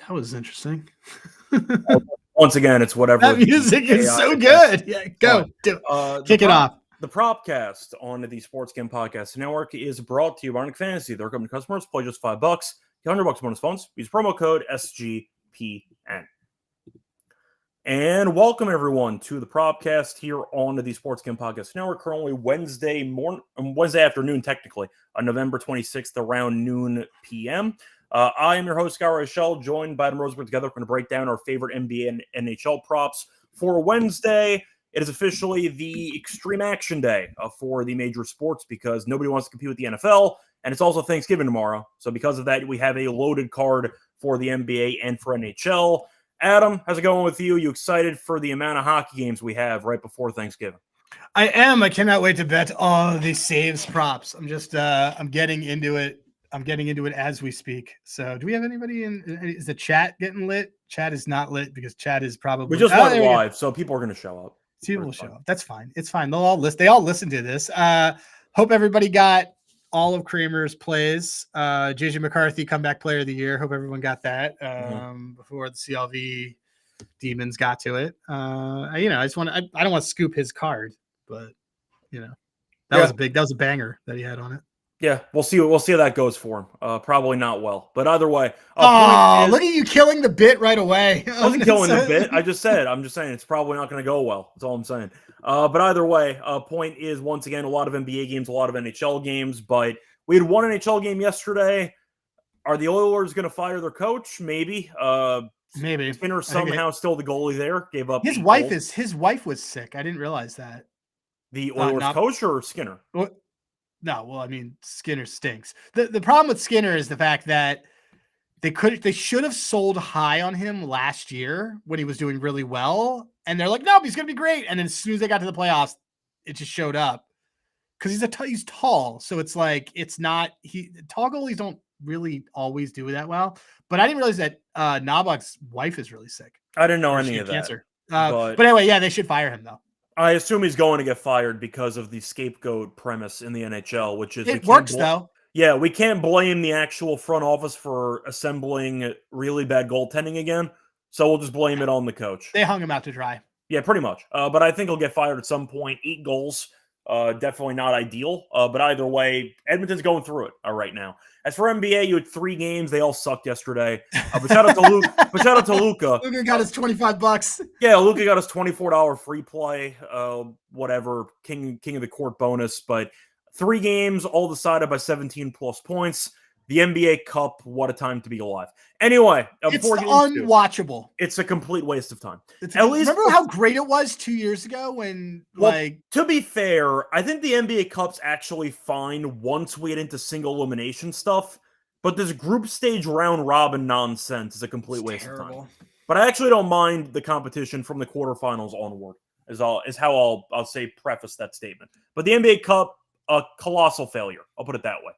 That was interesting. Once again, it's whatever. That music is so good. Yeah, go. Kick it off. The Propcast on the Sports Game Podcast Network is brought to you by Arctic Fantasy. They're coming to customers. Play just $5. Get $100 bonus phones. Use promo code SGPN. And welcome everyone to the Propcast here on the Sports Game Podcast Network. Currently Wednesday afternoon, technically, on November 26th, around noon p.m. I am your host, Reichel, joined by Adam Rosenberg. Together, we're going to break down our favorite NBA and NHL props for Wednesday. It is officially the extreme action day for the major sports because nobody wants to compete with the NFL, and it's also Thanksgiving tomorrow. So because of that, we have a loaded card for the NBA and for NHL. Adam, how's it going with you? You excited for the amount of hockey games we have right before Thanksgiving? I am. I cannot wait to bet all of these saves props. I'm just I'm getting into it. I'm getting into it as we speak. So do we have anybody is the chat getting lit? Chat is not lit because chat is probably we just went live, so people are going to show up. People will show up. That's fine. It's fine. They all listen to this. Hope everybody got all of Kramer's plays. JJ McCarthy, comeback player of the year. Hope everyone got that before the CLV demons got to it. I just want to, I don't want to scoop his card, but that was a banger that he had on it. Yeah, we'll see how that goes for him. Probably not well, but either way. Look at you killing the bit right away. I wasn't killing the bit. I'm just saying it's probably not going to go well. That's all I'm saying. But either way, point is, once again, a lot of NBA games, a lot of NHL games, but we had one NHL game yesterday. Are the Oilers going to fire their coach? Maybe. Maybe. Skinner somehow still the goalie there. Gave up. His wife was sick. I didn't realize that. The Oilers coach or Skinner? No, well, I mean, Skinner stinks. The problem with Skinner is the fact that they should have sold high on him last year when he was doing really well. And they're like, nope, he's going to be great. And then as soon as they got to the playoffs, it just showed up because he's tall. So it's like, tall goalies don't really always do that well. But I didn't realize that Nabok's wife is really sick. I didn't know any of that. Cancer. But anyway, yeah, they should fire him though. I assume he's going to get fired because of the scapegoat premise in the NHL, which is it works though. Yeah, we can't blame the actual front office for assembling really bad goaltending again, so we'll just blame it on the coach. They hung him out to dry. Yeah, pretty much. But I think he'll get fired at some point. 8 goals, definitely not ideal. But either way, Edmonton's going through it right now. As for NBA, you had 3 games. They all sucked yesterday. But shout out to Luka. Luka got his $25. Yeah, Luka got his $24 free play. Whatever, king of the court bonus. But 3 games, all decided by 17 plus points. The NBA Cup, what a time to be alive. Anyway, it's unwatchable. It's a complete waste of time. Remember how great it was 2 years ago when, to be fair, I think the NBA Cup's actually fine once we get into single elimination stuff, but this group stage round robin nonsense is a complete waste of time. But I actually don't mind the competition from the quarterfinals onward, is how I'll say preface that statement. But the NBA Cup, a colossal failure. I'll put it that way.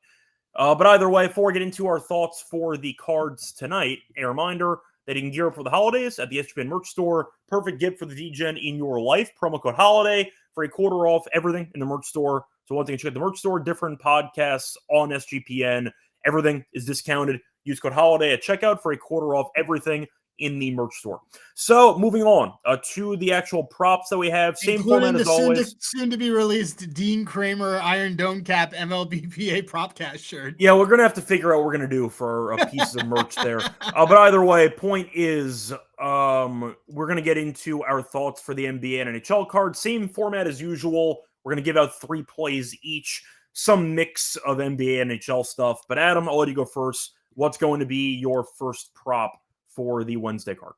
But either way, before we get into our thoughts for the cards tonight, a reminder that you can gear up for the holidays at the SGPN merch store. Perfect gift for the DGen in your life. Promo code HOLIDAY for a quarter off everything in the merch store. So once again, check out the merch store, different podcasts on SGPN. Everything is discounted. Use code HOLIDAY at checkout for a quarter off everything in the merch store. So moving on to the actual props that we have. Same format as always. Soon to be released Dean Kramer Iron Dome Cap MLBPA Propcast shirt. Yeah, we're going to have to figure out what we're going to do for a piece of merch there. But either way, point is we're going to get into our thoughts for the NBA and NHL cards. Same format as usual. We're going to give out 3 plays each. Some mix of NBA and NHL stuff. But Adam, I'll let you go first. What's going to be your first prop for the Wednesday card?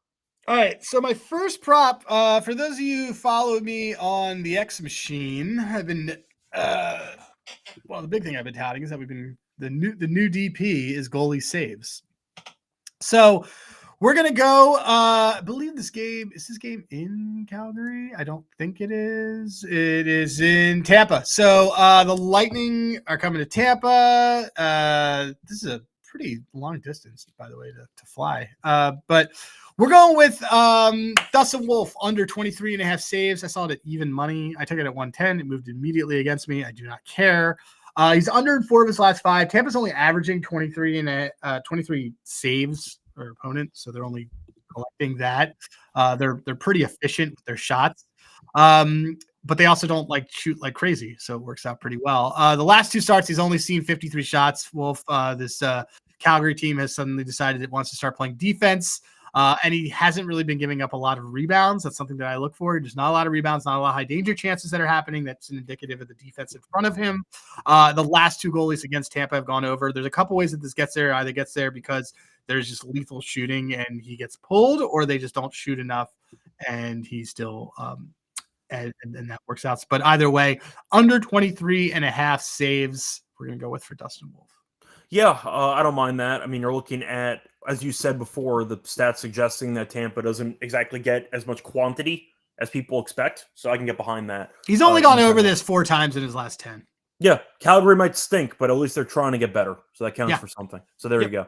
All right, so my first prop, for those of you who follow me on the X Machine, I've been, the big thing I've been touting is that the new DP is goalie saves. So we're going to go, I believe is this game in Calgary? I don't think it is. It is in Tampa. So the Lightning are coming to Tampa. This is a pretty long distance, by the way, to fly. But we're going with Dustin Wolf under 23.5 saves. I saw it at even money. I took it at 110. It moved immediately against me. I do not care. He's under in 4 of his last 5. Tampa's only averaging 23 saves or opponent, so they're only collecting that. They're pretty efficient with their shots. But they also don't like shoot like crazy, so it works out pretty well. The last 2 starts, he's only seen 53 shots. Wolf, this Calgary team has suddenly decided it wants to start playing defense, and he hasn't really been giving up a lot of rebounds. That's something that I look for. There's not a lot of rebounds, not a lot of high danger chances that are happening. That's an indicative of the defense in front of him. The last 2 goalies against Tampa have gone over. There's a couple ways that this gets there. Either gets there because there's just lethal shooting and he gets pulled, or they just don't shoot enough and he still and that works out. But either way, under 23.5 saves, we're going to go with for Dustin Wolf. Yeah, I don't mind that. I mean, you're looking at, as you said before, the stats suggesting that Tampa doesn't exactly get as much quantity as people expect. So I can get behind that. He's only gone over this 4 times in his last 10. Yeah, Calgary might stink, but at least they're trying to get better. So that counts for something. So there you go.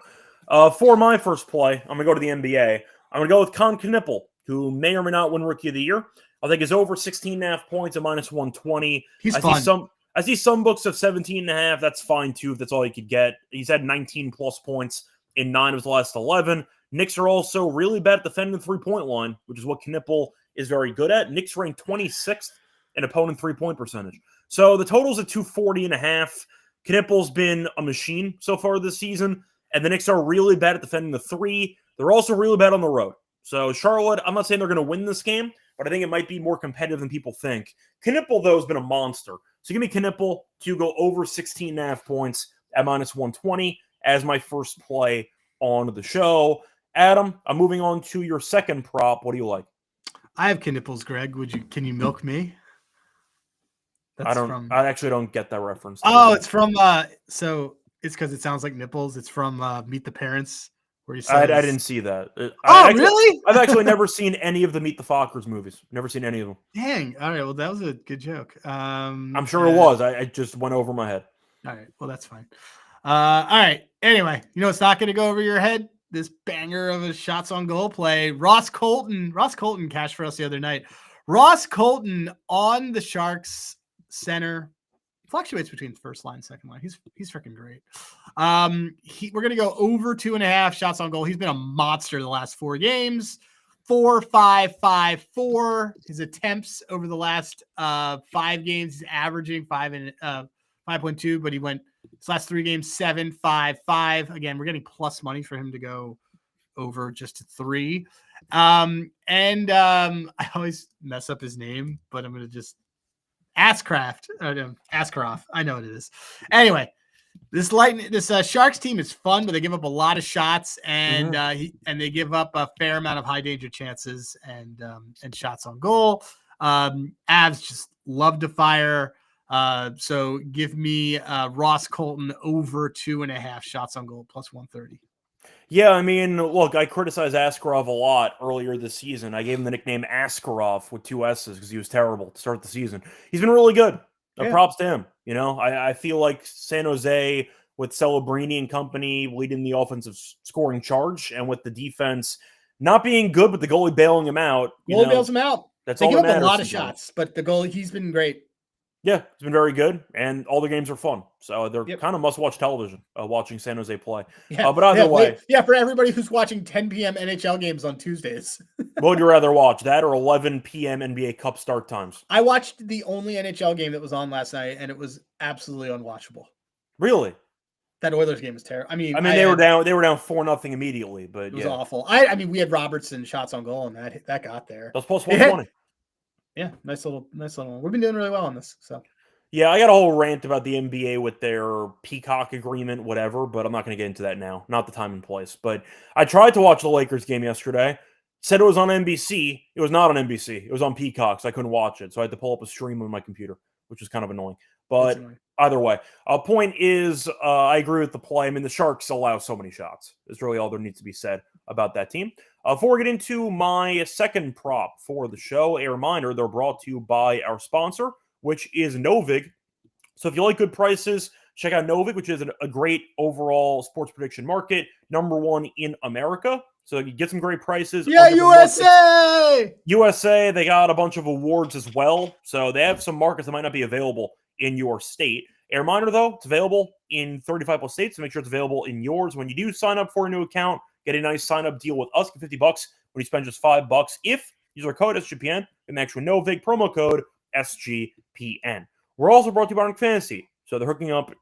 For my first play, I'm going to go to the NBA. I'm going to go with Con Knippel, who may or may not win Rookie of the Year. I think is over 16.5 points at -120. He's fun. I see some books of 17.5. That's fine too, if that's all you could get. He's had 19 plus points in 9 of his last 11. Knicks are also really bad at defending the 3-point line, which is what Knippel is very good at. Knicks rank 26th in opponent 3-point percentage. So the total's at 240.5. Knippel's been a machine so far this season, and the Knicks are really bad at defending the 3. They're also really bad on the road. So Charlotte, I'm not saying they're going to win this game, but I think it might be more competitive than people think. Knippel, though, has been a monster. So give me Knippel to go over 16.5 points at -120 as my first play on the show. Adam, I'm moving on to your second prop. What do you like? I have Knippels, Greg. Can you milk me? I actually don't get that reference. Oh, it's from so it's because it sounds like nipples. It's from Meet the Parents. Where he says, I didn't see that. Really? I've actually never seen any of the Meet the Fockers movies. Never seen any of them. Dang. All right. Well, that was a good joke. I'm sure it was. I just went over my head. All right. Well, that's fine. All right. Anyway, you know what's not going to go over your head? This banger of a shots on goal play. Ross Colton cashed for us the other night. Ross Colton on the Sharks center. Fluctuates between first line, second line. He's freaking great. We're gonna go over 2.5 shots on goal. He's been a monster the last 4 games. 4, 5, 5, 4. His attempts over the last 5 games, he's averaging 5.2, but he went his last 3 games 7, 5, 5. Again, we're getting plus money for him to go over just to 3. I always mess up his name, but I'm gonna just Ascroft. I know what it is. Anyway, this Sharks team is fun, but they give up a lot of shots, and they give up a fair amount of high danger chances and shots on goal. Avs just love to fire. So give me Ross Colton over 2.5 shots on goal plus 130. Yeah, I mean, look, I criticized Askarov a lot earlier this season. I gave him the nickname Askarov with 2 S's because he was terrible to start the season. He's been really good. Props to him. You know, I feel like San Jose with Celebrini and company leading the offensive scoring charge, and with the defense not being good, but the goalie bailing him out. Goalie bails him out. That's they all give that up matters. A lot of shots, but the goalie, he's been great. Yeah, it's been very good, and all the games are fun. So they're kind of must-watch television, watching San Jose play. Yeah, but either way. Yeah, for everybody who's watching 10 p.m. NHL games on Tuesdays. What would you rather watch, that or 11 p.m. NBA Cup start times? I watched the only NHL game that was on last night, and it was absolutely unwatchable. Really? That Oilers game was terrible. I mean, they were down 4-0 immediately, but it was awful. I mean, we had Robertson shots on goal, and that got there. That's plus 120. Yeah, nice little one. We've been doing really well on this. So yeah, I got a whole rant about the NBA with their Peacock agreement, whatever, but I'm not going to get into that now. Not the time and place. But I tried to watch the Lakers game yesterday. Said it was on NBC. It was not on NBC. It was on Peacock, so I couldn't watch it. So I had to pull up a stream on my computer, which was kind of annoying. But either way, point is, I agree with the play. I mean, the Sharks allow so many shots. That's really all there needs to be said about that team. Before we get into my second prop for the show, a reminder, they're brought to you by our sponsor, which is Novig. So if you like good prices, check out Novig, which is a great overall sports prediction market, #1 in America. So you get some great prices. Yeah, USA! USA, they got a bunch of awards as well. So they have some markets that might not be available in your state. A reminder, though, it's available in 35 plus states, so make sure it's available in yours. When you do sign up for a new account, get a nice sign-up deal with us. Get $50 when you spend just $5. If you use our code SGPN, and actually no vague promo code SGPN. We're also brought to you by Arctic Fantasy. So they're hooking up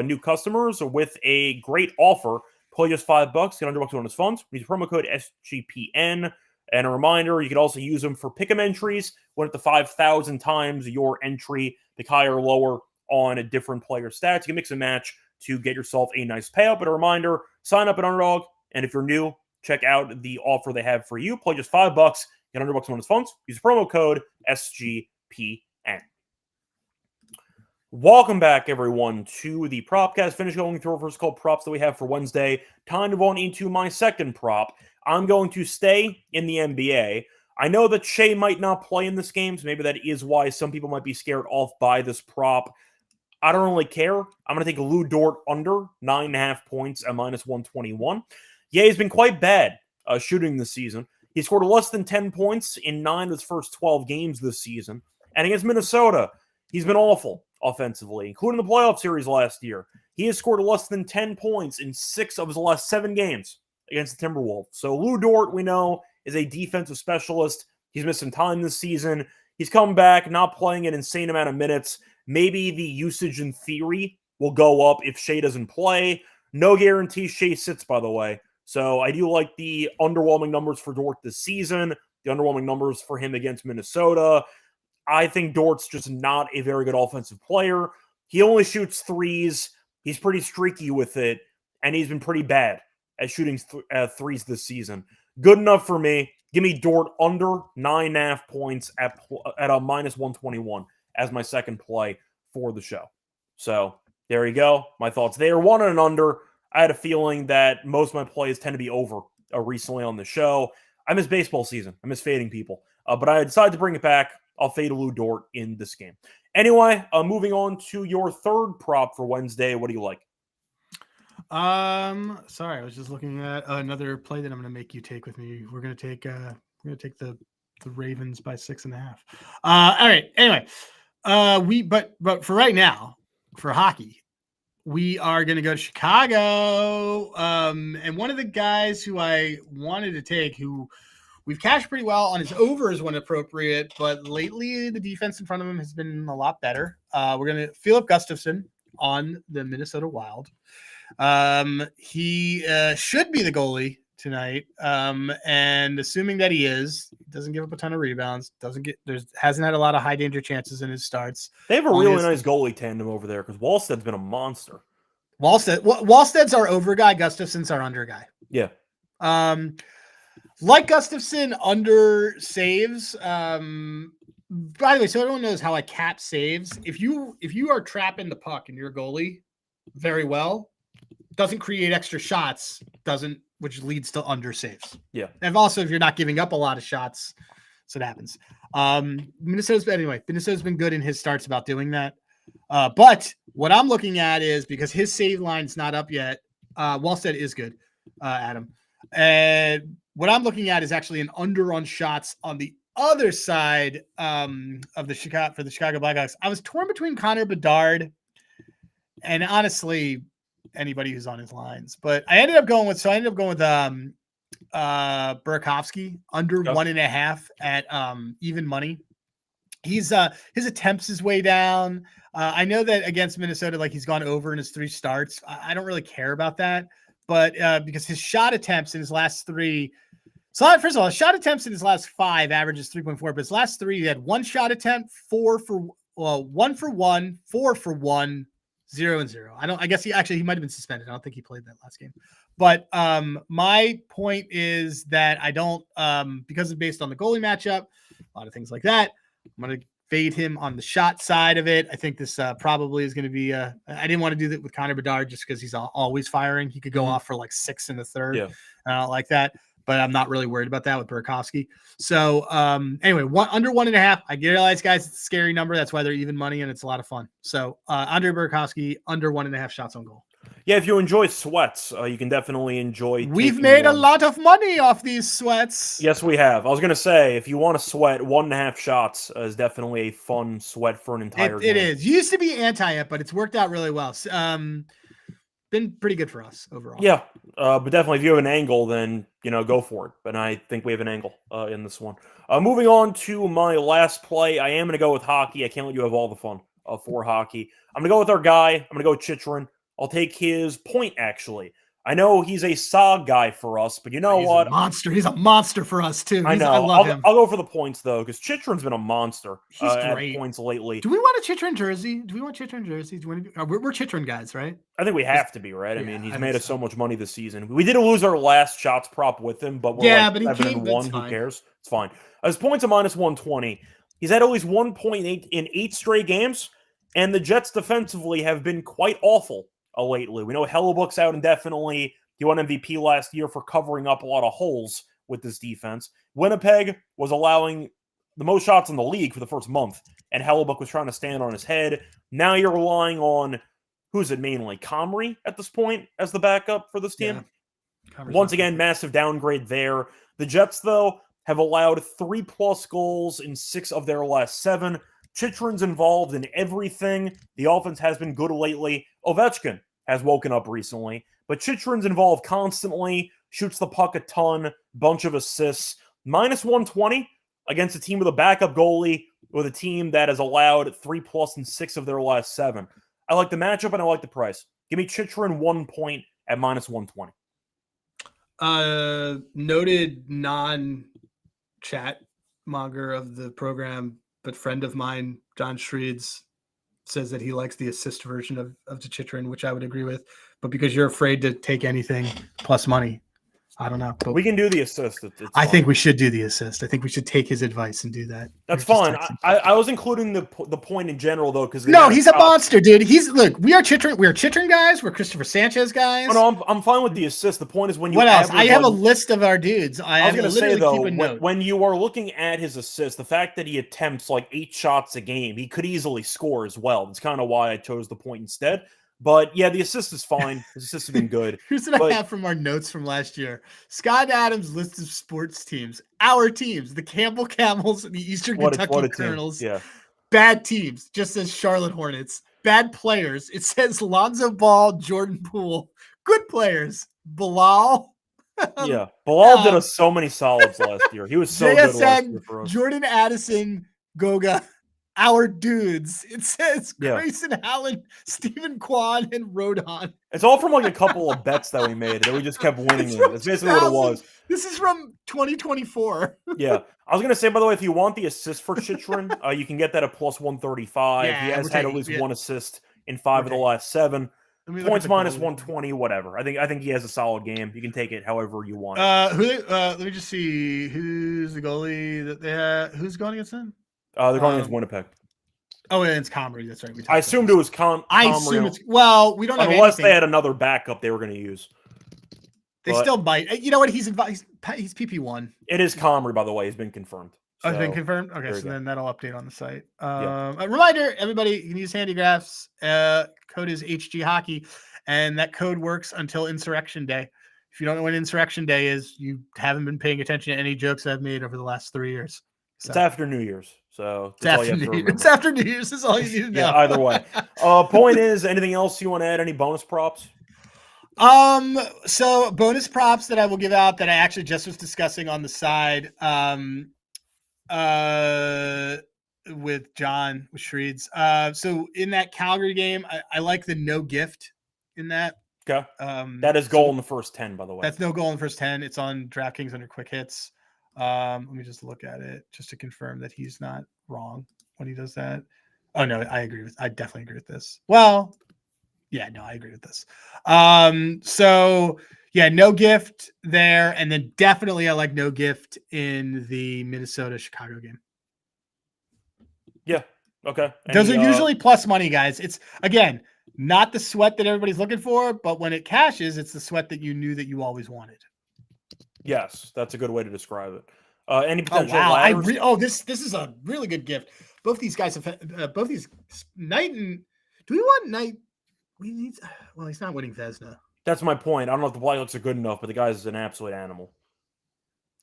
new customers with a great offer. Play just $5, get $100 bonus funds. Use promo code SGPN. And a reminder, you can also use them for pick'em entries. Win up to 5,000 times your entry, pick higher or lower on a different player stats. You can mix and match to get yourself a nice payout. But a reminder, sign up at Underdog. And if you're new, check out the offer they have for you. Play just $5, get $100 bonus funds. Use promo code SGPN. Welcome back, everyone, to the Propcast. Finish going through our first couple props that we have for Wednesday. Time to go on into my second prop. I'm going to stay in the NBA. I know that Shea might not play in this game, so maybe that is why some people might be scared off by this prop. I don't really care. I'm going to take Lou Dort under 9.5 points at -121. Yeah, he's been quite bad shooting this season. He scored less than 10 points in 9 of his first 12 games this season. And against Minnesota, he's been awful offensively, including the playoff series last year. He has scored less than 10 points in 6 of his last 7 games against the Timberwolves. So Lou Dort, we know, is a defensive specialist. He's missed some time this season. He's come back, not playing an insane amount of minutes. Maybe the usage in theory will go up if Shea doesn't play. No guarantee Shea sits, by the way. So I do like the underwhelming numbers for Dort this season, the underwhelming numbers for him against Minnesota. I think Dort's just not a very good offensive player. He only shoots threes. He's pretty streaky with it, and he's been pretty bad at shooting threes this season. Good enough for me. Give me Dort under 9.5 points at a -121 as my second play for the show. So there you go. My thoughts there. 1 and under. I had a feeling that most of my plays tend to be over recently on the show. I miss baseball season. I miss fading people. But I decided to bring it back. I'll fade Lou Dort in this game. Anyway, moving on to your third prop for Wednesday. What do you like? Sorry, I was just looking at another play that I'm going to make you take with me. We're going to take the Ravens by 6.5. All right. Anyway, but for right now, for hockey, we are going to go to Chicago. And one of the guys who I wanted to take, who we've cashed pretty well on his overs when appropriate, but lately the defense in front of him has been a lot better. We're going to Philip Gustafson on the Minnesota Wild. He should be the goalie tonight. And assuming that he is, doesn't give up a ton of rebounds, hasn't had a lot of high danger chances in his starts. They have a really nice goalie tandem over there because Wallsted's been a monster. Wallsted's our over guy. Gustafson's our under guy. Yeah. Like Gustafson, under saves. By the way, so everyone knows how I cap saves. If you are trapping the puck and you're a goalie very well, doesn't create extra shots, which leads to under saves. Yeah. And also, if you're not giving up a lot of shots, so it happens. Minnesota's been good in his starts about doing that. But what I'm looking at is, because his save line's not up yet, Wallstead is good, Adam. And what I'm looking at is actually an under on shots on the other side of the Chicago Blackhawks. I was torn between Connor Bedard and honestly anybody who's on his lines, but I ended up going with Burakovsky under 1.5 at even money. His attempts is way down. I know that against Minnesota, like, he's gone over in his 3 starts. I don't really care about that, but because his shot attempts in his last 3. So first of all, his shot attempts in his last 5 averages 3.4, but his last 3, he had 1 shot attempt, 1 for 1, 4 for 1, 0 and 0. I guess he might have been suspended. I don't think he played that last game. But my point is that I don't, because it's based on the goalie matchup, a lot of things like that, I'm going to fade him on the shot side of it. I think this probably is going to be I didn't want to do that with Connor Bedard just because he's always firing. He could go off for like 6 in the third. Yeah. I don't like that, but I'm not really worried about that with Burakovsky. So anyway, under 1.5. I realize, guys, it's a scary number. That's why they're even money, and it's a lot of fun. So Andre Burakovsky, under 1.5 shots on goal. Yeah, if you enjoy sweats, you can definitely enjoy. We've made a lot of money off these sweats. Yes, we have. I was going to say, if you want to sweat, 1.5 shots is definitely a fun sweat for an entire game. It is. Used to be anti it, but it's worked out really well. been pretty good for us overall. Yeah, but definitely if you have an angle, then, go for it. But I think we have an angle in this one. Moving on to my last play, I am going to go with hockey. I can't let you have all the fun for hockey. I'm going to go with our guy. I'm going to go with Chychrun. I'll take his point, actually. I know he's a SOG guy for us, but you know what? He's a monster for us, too. I know. I love him. I'll go for the points, though, because Chychrun's been a monster at points lately. Do we want a Chychrun jersey? Do we want Chychrun jerseys? We're Chychrun guys, right? I think we have to be, right? Yeah, I mean, he's made us so much money this season. We did lose our last shots prop with him, but we're like 7-1. Who cares? It's fine. His points are -120. He's had at least 1 point in 8 straight games, and the Jets defensively have been quite awful lately. We know Hellebuck's out indefinitely. He won MVP last year for covering up a lot of holes with this defense. Winnipeg was allowing the most shots in the league for the first month, and Hellebuck was trying to stand on his head. Now you're relying on, who's it mainly? Comrie at this point as the backup for this team? Yeah. Once again, massive downgrade there. The Jets, though, have allowed 3+ goals in 6 of their last 7. Chychrun's involved in everything. The offense has been good lately. Ovechkin has woken up recently, but Chychrun's involved constantly, shoots the puck a ton, bunch of assists. -120 against a team with a backup goalie, with a team that has allowed 3+ in 6 of their last 7. I like the matchup and I like the price. Give me Chychrun 1 point at -120. Noted non-chat monger of the program, but friend of mine, John Schreeds, says that he likes the assist version of the Chychrun, which I would agree with. But because you're afraid to take anything plus money, I don't know. But we can do the assist. I think we should do the assist. I think we should take his advice and do that. That's fine. I was including the point in general, though, because he's a monster, dude. We are Chychrun. We're Chychrun guys. We're Christopher Sanchez guys. Oh, no, I'm fine with the assist. The point is when you. What else? I have a list of our dudes. I was going to say though, when you are looking at his assist, the fact that he attempts like 8 shots a game, he could easily score as well. That's kind of why I chose the point instead. But yeah, the assist is fine. His assist has been good. Here's what I have from our notes from last year. Scott Adams' list of sports teams. Our teams, the Campbell Camels and the Eastern Kentucky Colonels. Yeah. Bad teams, just says Charlotte Hornets. Bad players, it says Lonzo Ball, Jordan Poole. Good players, Bilal. Yeah, Bilal did us so many solids last year. He was so good last year for us. Jordan Addison, Goga. Our dudes. It says Grayson Allen, Stephen Kwan, and Rodon. It's all from like a couple of bets that we made that we just kept winning. That's basically what it was. This is from 2024. Yeah. I was going to say, by the way, if you want the assist for Chychrun, you can get that at +135. Yeah, he has had at least 1 assist in 5 of the last 7. Points -120, whatever. I think he has a solid game. You can take it however you want. Let me just see who's the goalie that they have. Who's going against them? They're going against Winnipeg. Oh, and it's Comrie. That's right. I assumed it was Comrie. I assume it's we don't have unless they had another backup they were going to use. They still might. You know what? He's PP1. It is Comrie, by the way. He's been confirmed. So, it's been confirmed. Okay, so then that'll update on the site. A reminder: everybody, you can use Handigraphs. Code is HG Hockey, and that code works until Insurrection Day. If you don't know what Insurrection Day is, you haven't been paying attention to any jokes I've made over the last 3 years. So. It's after New Year's, so it's after New Year's. Is all you need to know. Yeah, either way. Point is, anything else you want to add? Any bonus props? So bonus props that I will give out that I actually just was discussing on the side, with John with Schreeds. So in that Calgary game, I like the no gift in that. Okay. That is goal in the first 10, by the way. That's no goal in the first 10. It's on DraftKings under quick hits. Let me just look at it just to confirm that he's not wrong when he does that. Oh no, I definitely agree with this. Well, yeah, no, I agree with this. So yeah, no gift there, and then definitely I like no gift in the Minnesota-Chicago game. Yeah. Okay. Those are usually plus money, guys. It's again not the sweat that everybody's looking for, but when it cashes, it's the sweat that you knew that you always wanted. Yes, that's a good way to describe it. Any potential this is a really good gift. Both these guys have both these Knight and do we want Knight? We need. Well, he's not winning Vezina. That's my point. I don't know if the Blackhawks are good enough, but the guy's an absolute animal.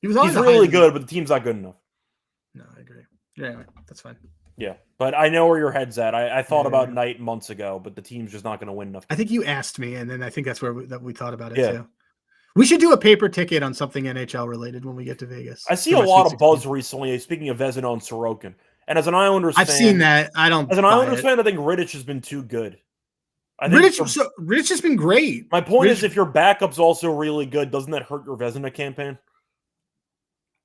He's really good, but the team's not good enough. No, I agree. Yeah, anyway, that's fine. Yeah, but I know where your head's at. I thought about Yeah. Knight months ago, but the team's just not going to win enough. I think you asked me, and then I think that's where we thought about it Yeah. too. We should do a paper ticket on something NHL related when we get to Vegas. I see for a my lot Sweet of buzz 16. recently. Speaking of Vezina and Sorokin, and as an Islanders I've fan, seen that. I don't. As an buy Islanders it. fan, I think Rittich has been too good. I think Rittich has been great. my point is, Rittich, if your backup's also really good, doesn't that hurt your Vezina campaign?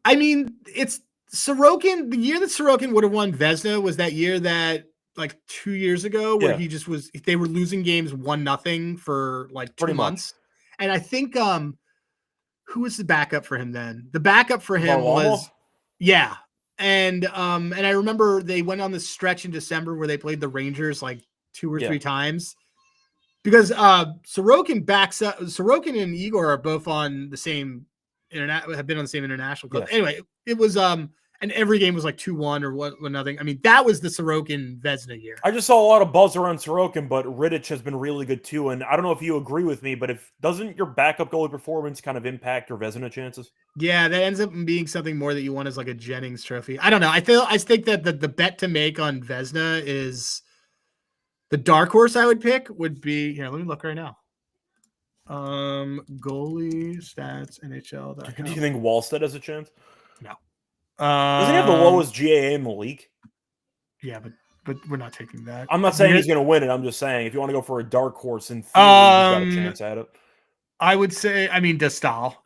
I mean, it's Sorokin. The year that Sorokin would have won Vezina was that year that, like 2 years ago, where he just was. They were losing games 1-0 for like 2 months, and I think who was the backup for him then? The backup for him was and I remember they went on this stretch in December where they played the Rangers like 2 or 3 times. Because Sorokin and Igor are both on the same have been on the same international club. Yes. Anyway, it was and every game was like 2-1 or what nothing. I mean, that was the Sorokin Vezina year. I just saw a lot of buzz around Sorokin, but Rittich has been really good too. And I don't know if you agree with me, but doesn't your backup goalie performance kind of impact your Vezina chances? Yeah, that ends up being something more that you want as like a Jennings trophy. I don't know. I think that the bet to make on Vezina is the dark horse I would pick would be here. Let me look right now. Goalie stats NHL.com. Do you think Wallstead has a chance? No. Doesn't he have the lowest GAA in the league? Yeah, but we're not taking that. I'm not saying he's going to win it. I'm just saying if you want to go for a dark horse, in theory, he's got a chance at it. I would say, Dostal.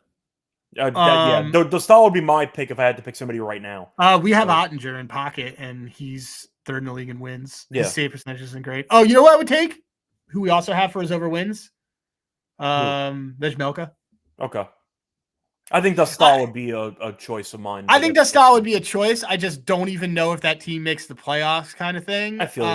Dostal would be my pick if I had to pick somebody right now. We have Ottinger in pocket, and he's third in the league in wins. Yeah. His save percentage isn't great. Oh, you know what I would take? Who we also have for his over wins? Vejmelka. Okay. I think Dostal would be a choice of mine. I think Dostal would be a choice. I just don't even know if that team makes the playoffs kind of thing. I feel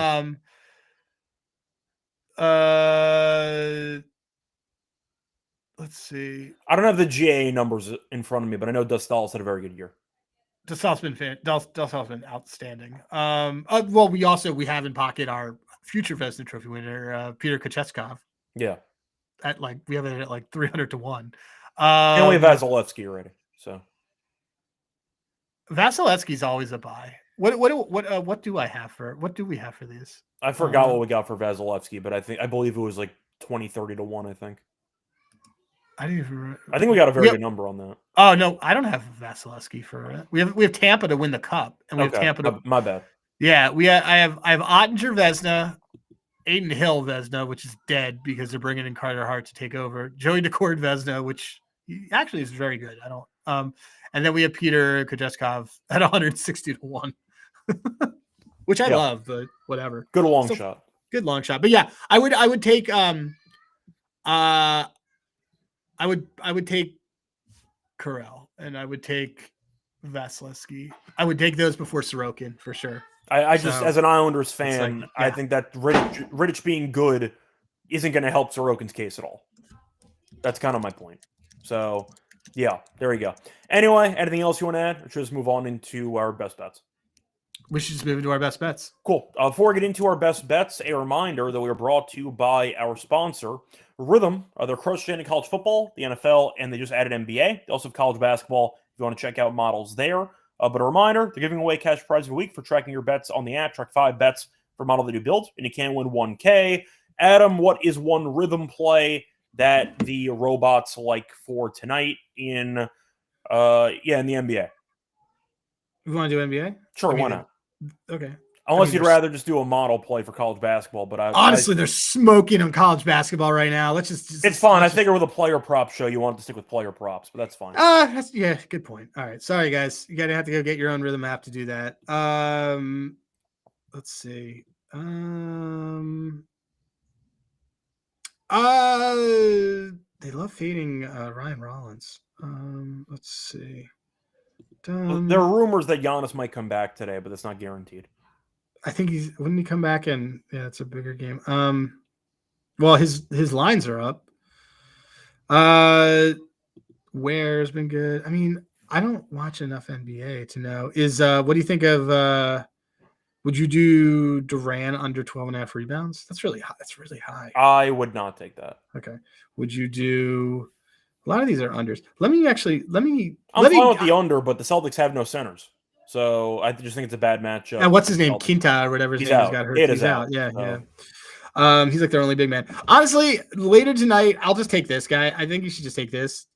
let's see. I don't have the GA numbers in front of me, but I know Dostal's had a very good year. Dostal's been outstanding. Well, we have in pocket our future Vezina Trophy winner, Peter Kocheskov. Yeah. We have it at like 300 to 1. And we have Vasilevsky already. So Vasilevsky's always a buy. What do I have for these? I forgot what we got for Vasilevsky, but I believe it was like 20-30 to 1, I think. I didn't even remember. I think we got a very good number on that. Oh no, I don't have Vasilevsky for it. We have Tampa to win the cup, and we have Tampa to my bad. Yeah, I have Ottinger Vezina, Aiden Hill Vezina, which is dead because they're bringing in Carter Hart to take over. Joey Decord Vezina, which actually is very good. I don't. And then we have Peter Kocheskov at 160 to 1, which I love, but whatever. Good long shot. Good long shot. But yeah, I would take I would take Carell, and I would take Vasilevsky. I would take those before Sorokin for sure. I just, as an Islanders fan, I think that Rittich being good isn't going to help Sorokin's case at all. That's kind of my point. So, yeah, there we go. Anyway, anything else you want to add? Or should we just move on into our best bets? We should just move into our best bets. Cool. Before we get into our best bets, a reminder that we are brought to you by our sponsor, Rhythm. They're cross-training college football, the NFL, and they just added NBA. They also have college basketball if you want to check out models there. But a reminder, they're giving away cash prize of the week for tracking your bets on the app. Track 5 bets for a model that you build, and you can win $1K. Adam, what is one Rhythm play that the robots like for tonight in the NBA? We want to do NBA? Sure, why not? Okay. Unless you'd rather just do a model play for college basketball, but honestly, they're smoking on college basketball right now. Let's just it's fine. I figure with a player prop show, you want to stick with player props, but that's fine. Good point. All right, sorry guys, you gotta have to go get your own Rhythm app to do that. Let's see. They love feeding Ryan Rollins. Let's see. There are rumors that Giannis might come back today, but that's not guaranteed. I think wouldn't he come back and it's a bigger game. Well, his lines are up. Ware's been good. I mean, I don't watch enough NBA to know. What do you think of would you do Durant under 12.5 rebounds? That's really high. That's really high. I would not take that. Okay. Would you do a lot of these are unders. I'm fine with the under, but the Celtics have no centers. So I just think it's a bad matchup. And what's his name? Quinta or whatever his He's name out. got hurt. It He's is out. out. Yeah, So. yeah. He's like their only big man. Honestly, later tonight, I'll just take this guy. I think you should just take this.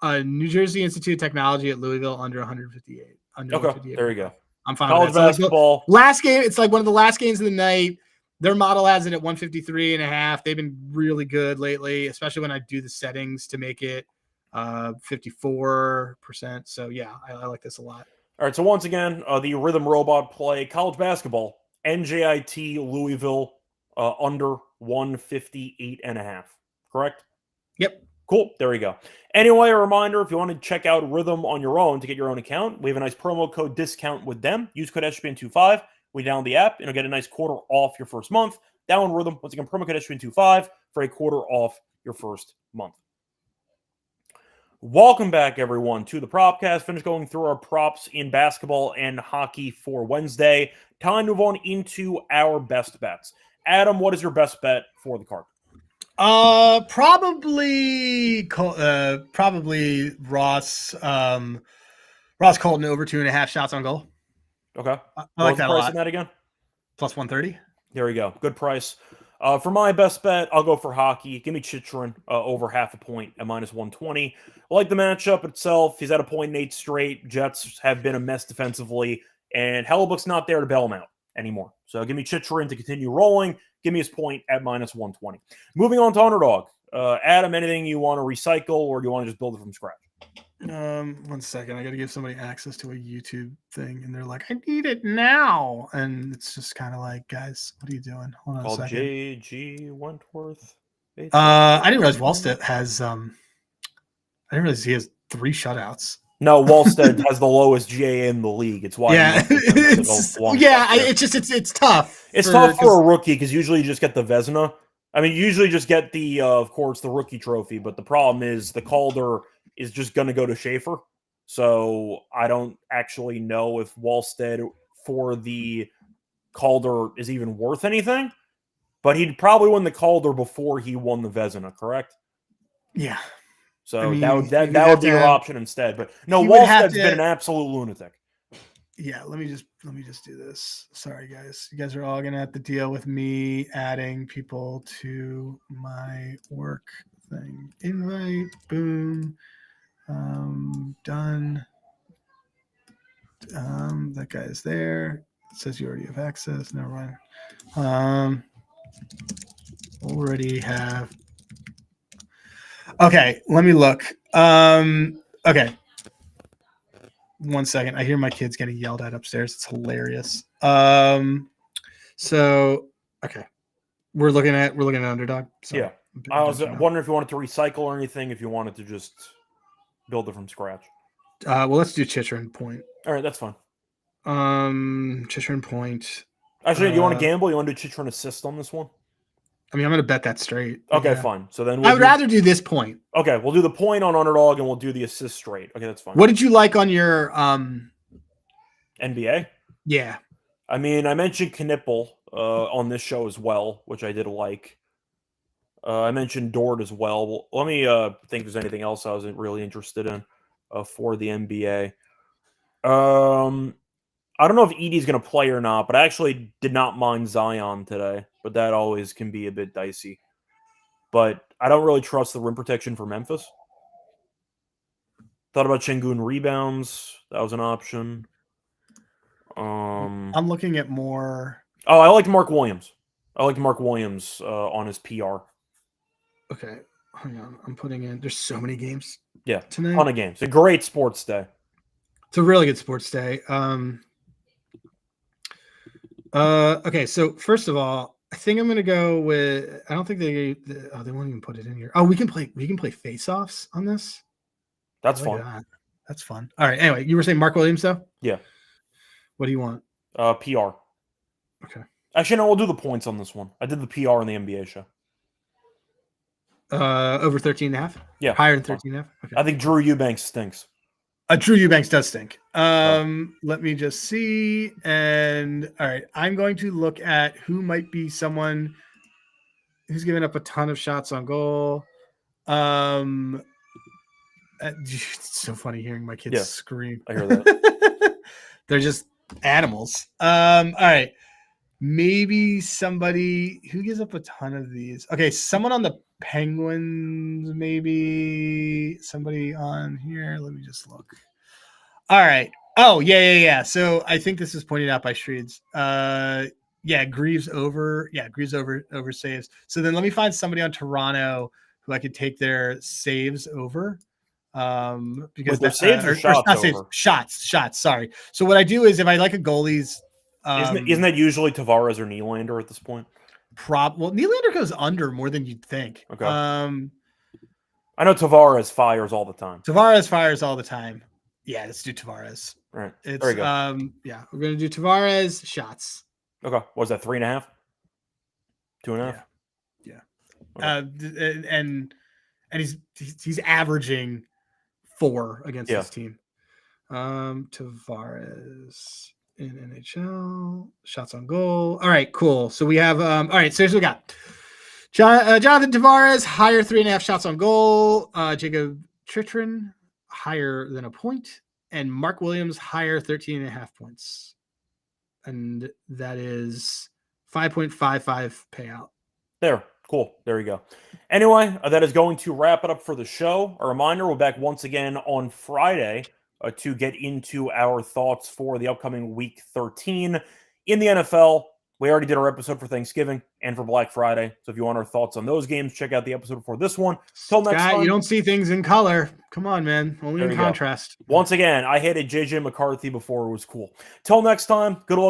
New Jersey Institute of Technology at Louisville under 158. Under Okay, 158. there you go. I'm fine College with that. basketball. So last game, it's like one of the last games of the night. Their model has it at 153.5. They've been really good lately, especially when I do the settings to make it 54%. So yeah, I like this a lot. All right, so once again, the Rhythm Robot play college basketball. NJIT Louisville under 158.5. Correct? Yep. Cool. There we go. Anyway, a reminder, if you want to check out Rhythm on your own to get your own account, we have a nice promo code discount with them. Use code SGPN25. We download the app, and you'll get a nice quarter off your first month. Download Rhythm. Once again, promo code SGPN25 for a quarter off your first month. Welcome back, everyone, to the Propcast. Finished going through our props in basketball and hockey for Wednesday. Time to move on into our best bets. Adam, what is your best bet for the card? Probably Ross Colton over 2.5 shots on goal. Okay. I like that a lot. That again? Plus 130. There we go. Good price. For my best bet, I'll go for hockey. Give me Chychrun over 0.5 point at minus 120. I like the matchup itself. He's at a point in 8 straight. Jets have been a mess defensively, and Hellebuyck's not there to bail him out anymore. So give me Chychrun to continue rolling. Give me his point at minus 120. Moving on to Underdog. Adam, anything you want to recycle, or do you want to just build it from scratch? 1 second. I got to give somebody access to a YouTube thing, and they're like, "I need it now," and it's just kind of like, guys, what are you doing? Hold on a second. JG Wentworth. I didn't realize Wallstedt has. I didn't realize he has 3 shutouts. No, Wallstedt has the lowest GA in the league. It's why. Yeah, it's tough. It's tough for a rookie because usually you just get the Vezina. I mean, you usually just get the, of course, the rookie trophy. But the problem is the Calder is just going to go to Schaefer. So I don't actually know if Wallstedt for the Calder is even worth anything. But he'd probably win the Calder before he won the Vezina, correct? Yeah. So I mean, that would be your option instead. But no, Wallsted's been an absolute lunatic. Yeah, let me just do this. Sorry, guys. You guys are all gonna have to deal with me adding people to my work thing. Invite, boom. Done. That guy is there. It says you already have access. Never mind. Already have. Okay, let me look. Okay. 1 second. I hear my kids getting yelled at upstairs. It's hilarious. So okay. We're looking at Underdog. So yeah. I was wondering if you wanted to recycle or anything, if you wanted to just build it from scratch. Well, let's do Chychrun point. All right, that's fine. Chychrun point. Actually, do you want to gamble? You want to do Chychrun assist on this one? I mean, I'm going to bet that straight. Okay, fine. So then I would rather do this point. Okay, we'll do the point on Underdog, and we'll do the assist straight. Okay, that's fine. What did you like on your NBA? Yeah. I mean, I mentioned Knippel on this show as well, which I did like. I mentioned Dort as well. Let me think if there's anything else I was really interested in for the NBA. I don't know if Edie's going to play or not, but I actually did not mind Zion today. But that always can be a bit dicey. But I don't really trust the rim protection for Memphis. Thought about Şengün rebounds. That was an option. I'm looking at more. Oh, I liked Mark Williams. I liked Mark Williams on his PR. Okay, hang on. I'm putting in. There's so many games. Yeah, tonight. Ton of games. It's a great sports day. It's a really good sports day. Okay, so first of all, I think I'm gonna go with. I don't think they won't even put it in here. Oh, we can play face-offs on this. That's fun. That's fun. All right. Anyway, you were saying Mark Williams though? Yeah. What do you want? PR. Okay. Actually, no, we'll do the points on this one. I did the PR on the NBA show. Over 13.5? Yeah. Higher than 13.5? Okay. I think Drew Eubanks stinks. Drew Eubanks does stink. Let me just see. And all right, I'm going to look at who might be someone who's given up a ton of shots on goal. It's so funny hearing my kids scream. I hear that. They're just animals. All right. Maybe somebody who gives up a ton of these. Okay, someone on the Penguins, maybe somebody on here. Let me just look. All right. Oh, yeah. So I think this is pointed out by Shreeds. Yeah, Greaves over. Yeah, Greaves over saves. So then let me find somebody on Toronto who I could take their saves over. Because their saves or shots not over? Saves, shots. Sorry. So what I do is if I like a goalie's, isn't that usually Tavares or Nylander at this point? Well, Nylander goes under more than you'd think. Okay. I know Tavares fires all the time. Tavares fires all the time. Yeah, let's do Tavares. All right. It's there you go. Yeah, we're gonna do Tavares shots. Okay. What was that, 3.5? 2.5? Yeah. Okay. And he's averaging 4 against this team. Tavares in NHL shots on goal. All right, cool. So we have all right. So here's what we got. Jonathan Tavares higher 3.5 shots on goal. Jacob Chitrin higher than a point, and Mark Williams higher 13.5 points, and that is 5.55 payout. There. Cool. There you go. Anyway, that is going to wrap it up for the show. A reminder, we're back once again on Friday to get into our thoughts for the upcoming Week 13 in the NFL. We already did our episode for Thanksgiving and for Black Friday. So if you want our thoughts on those games, check out the episode before this one. Till next time. You don't see things in color. Come on, man. Only in contrast. Once again, I hated JJ McCarthy before it was cool. Till next time, good luck.